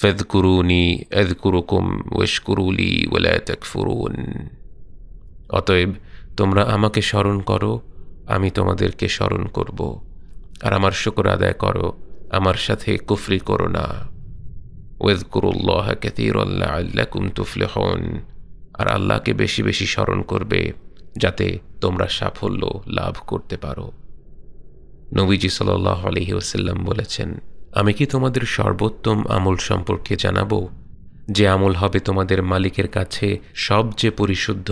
ফাযকুরুনি আযকুরুকুম ওয়াশকুরুলি ওয়ালা তাকফুরুন। অতএব তোমরা আমাকে স্মরণ করো, আমি তোমাদেরকে স্মরণ করব, আর আমার শুকর আদায় করো, আমার সাথে কুফরি করো না। ওয়াযকুরুল্লাহা কাসীরান লাআল্লাকুম তুফলিহুন। আর আল্লাহকে বেশি বেশি স্মরণ করবে যাতে তোমরা সাফল্য লাভ করতে পারো। নবীজি সাল্লাল্লাহু আলাইহি ওয়াসাল্লাম বলেছেন, আমি কি তোমাদের সর্বোত্তম আমল সম্পর্কে জানাবো, যে আমল হবে তোমাদের মালিকের কাছে সবচেয়ে পরিশুদ্ধ,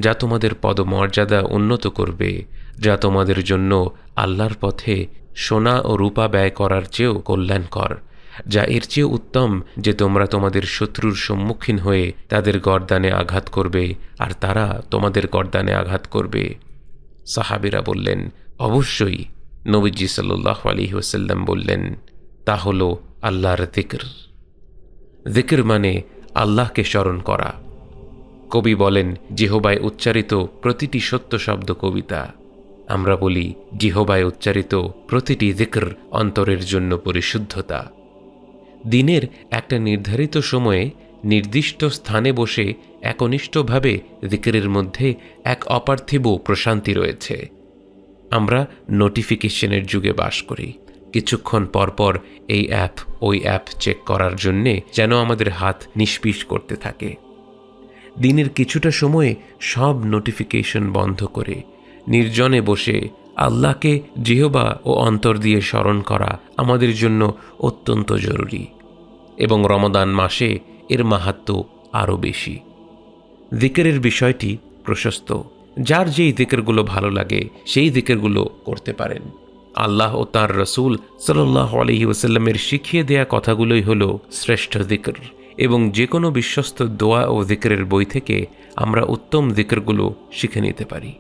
যা তোমাদের পদমর্যাদা উন্নত করবে, যা তোমাদের জন্য আল্লাহর পথে সোনা ও রূপা ব্যয় করার চেয়েও কল্যাণকর, যা এর চেয়ে উত্তম যে তোমরা তোমাদের শত্রুর সম্মুখীন হয়ে তাদের গর্দানে আঘাত করবে আর তারা তোমাদের গর্দানে আঘাত করবে? সাহাবীরা বললেন, অবশ্যই। নবীজি সাল্লাল্লাহু আলাইহি ওয়াসাল্লাম বললেন, তা হলো আল্লাহর যিকর। যিকর মানে আল্লাহকে স্মরণ করা। কবি বলেন, জিহ্বায় উচ্চারিত প্রতিটি সত্য শব্দ কবিতা। আমরা বলি, জিহ্বায় উচ্চারিত প্রতিটি যিকর অন্তরের জন্য পরিশুদ্ধতা। দিনের একটা নির্ধারিত সময়ে নির্দিষ্ট স্থানে বসে একনিষ্ঠভাবে যিকরের মধ্যে এক অপার্থিব প্রশান্তি রয়েছে। আমরা নোটিফিকেশনের যুগে বাস করি। কিছুক্ষণ পরপর এই অ্যাপ ওই অ্যাপ চেক করার জন্যে যেন আমাদের হাত নিষ্পিস করতে থাকে। দিনের কিছুটা সময়ে সব নোটিফিকেশন বন্ধ করে নির্জনে বসে আল্লাহকে জিহ্বা ও অন্তর দিয়ে স্মরণ করা আমাদের জন্য অত্যন্ত জরুরি, এবং রমাদান মাসে এর মাহাত্ম্য আরও বেশি। যিকরের বিষয়টি প্রশস্ত। যার যেই যিকরগুলো ভালো লাগে সেই যিকরগুলো করতে পারেন। আল্লাহ ও তাঁর রসূল সাল্লাল্লাহু আলাইহি ওয়াসাল্লামের শিখিয়ে দেয়া কথাগুলোই হলো শ্রেষ্ঠ যিকর, এবং যে কোনো বিশ্বস্ত দোয়া ও যিকরের বই থেকে আমরা উত্তম যিকরগুলো শিখে নিতে পারি।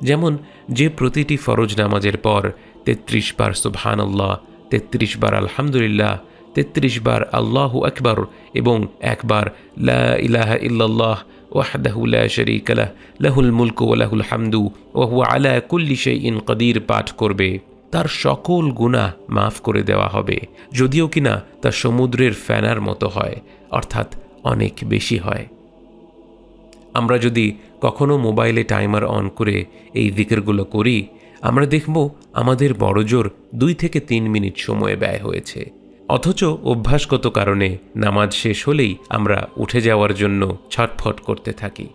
যেমন, যে প্রতিটি ফরজ নামাজের পর ৩৩ বার সুবহানাল্লাহ, ৩৩ বার আলহামদুলিল্লাহ, ৩৩ বার আল্লাহু আকবার এবং একবার লা ইলাহা ইল্লাল্লাহ ওয়াহদাহু লা শারীকা লাহ লাহুল মুলকু ওয়া লাহুল হামদু ওয়া হুয়া আলা কুল্লি শাইইন কাদির পাঠ করবে, তার সকল গুনাহ মাফ করে দেওয়া হবে, যদিও কিনা তা সমুদ্রের ফেনার মতো হয়, অর্থাৎ অনেক বেশি হয়। আমরা যদি কখনো মোবাইলে টাইমার অন করে এই যিকরগুলো করি, আমরা দেখব আমাদের বড়জোর ২ থেকে ৩ মিনিট সময় ব্যয় হয়েছে। অথচ অভ্যাসগত কারণে নামাজ শেষ হলেই আমরা উঠে যাওয়ার জন্য ছটফট করতে থাকি।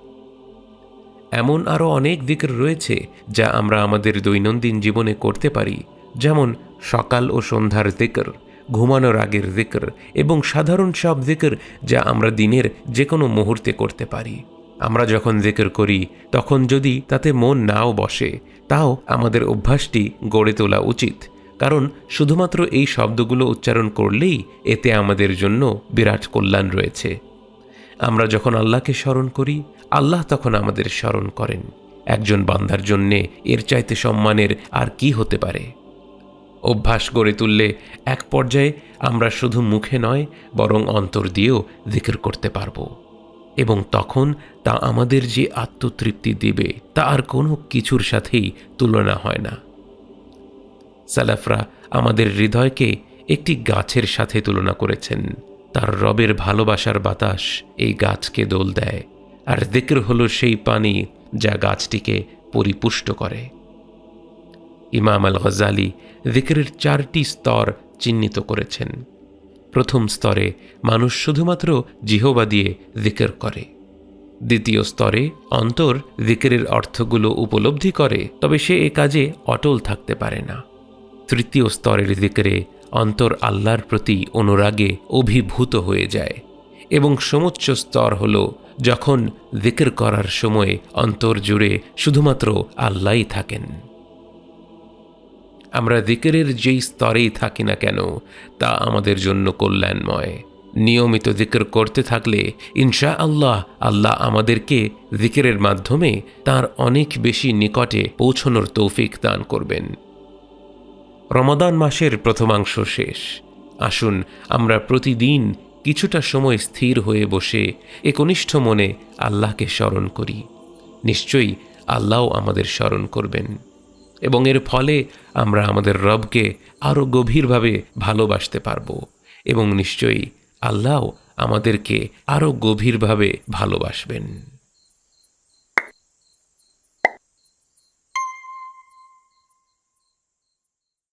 এমন আরও অনেক যিকর রয়েছে যা আমরা আমাদের দৈনন্দিন জীবনে করতে পারি, যেমন সকাল ও সন্ধ্যার যিকর, ঘুমানোর আগের যিকর এবং সাধারণ সব যিকর যা আমরা দিনের যে কোনো মুহূর্তে করতে পারি। আমরা যখন যিকর করি তখন যদি তাতে মন নাও বসে, তাও আমাদের অভ্যাসটি গড়ে তোলা উচিত, কারণ শুধুমাত্র এই শব্দগুলো উচ্চারণ করলেই এতে আমাদের জন্য বিরাট কল্যাণ রয়েছে। আমরা যখন আল্লাহকে স্মরণ করি, আল্লাহ তখন আমাদের স্মরণ করেন। একজন বান্দার জন্যে এর চাইতে সম্মানের আর কি হতে পারে? অভ্যাস গড়ে তুললে এক পর্যায়ে আমরা শুধু মুখে নয় বরং অন্তর দিয়েও যিকর করতে পারব, এবং তখন তা আমাদের যে আত্মতৃপ্তি দিবে তা আর কোনো কিছুর সাথেই তুলনা হয় না। সালাফরা আমাদের হৃদয়কে একটি গাছের সাথে তুলনা করেছেন। তার রবের ভালোবাসার বাতাস এই গাছকে দোল দেয়, আর যিকর হলো সেই পানি যা গাছটিকে পরিপুষ্ট করে। ইমাম আল গজালি যিকরের 4টি স্তর চিহ্নিত করেছেন। প্রথম স্তরে মানুষ শুধুমাত্র জিহ্বা দিয়ে যিকর করে। দ্বিতীয় স্তরে অন্তর যিকরের অর্থগুলো উপলব্ধি করে, তবে সে এ কাজে অটল থাকতে পারে না। তৃতীয় স্তরের যিকরে অন্তর আল্লাহর প্রতি অনুরাগে অভিভূত হয়ে যায়, এবং সমুচ্চ স্তর হল যখন যিকর করার সময় অন্তর জুড়ে শুধুমাত্র আল্লাহই থাকেন। আমরা যিকরের যেই স্তরেই থাকি না কেন তা আমাদের জন্য কল্যাণময়। নিয়মিত যিকর করতে থাকলে ইনশাআল্লাহ আল্লাহ আমাদেরকে যিকরের মাধ্যমে তার অনেক বেশি নিকটে পৌঁছানোর তৌফিক দান করবেন। রমাদান মাসের প্রথমাংশ শেষ। আসুন আমরা প্রতিদিন কিছুটা সময় স্থির হয়ে বসে একনিষ্ঠ মনে আল্লাহকে স্মরণ করি। নিশ্চয়ই আল্লাহ আমাদের স্মরণ করবেন, এবং এর ফলে আমরা আমাদের রবকে আরও গভীরভাবে ভালোবাসতে পারব, এবং নিশ্চয়ই আল্লাহ আমাদেরকে আরও গভীরভাবে ভালোবাসবেন।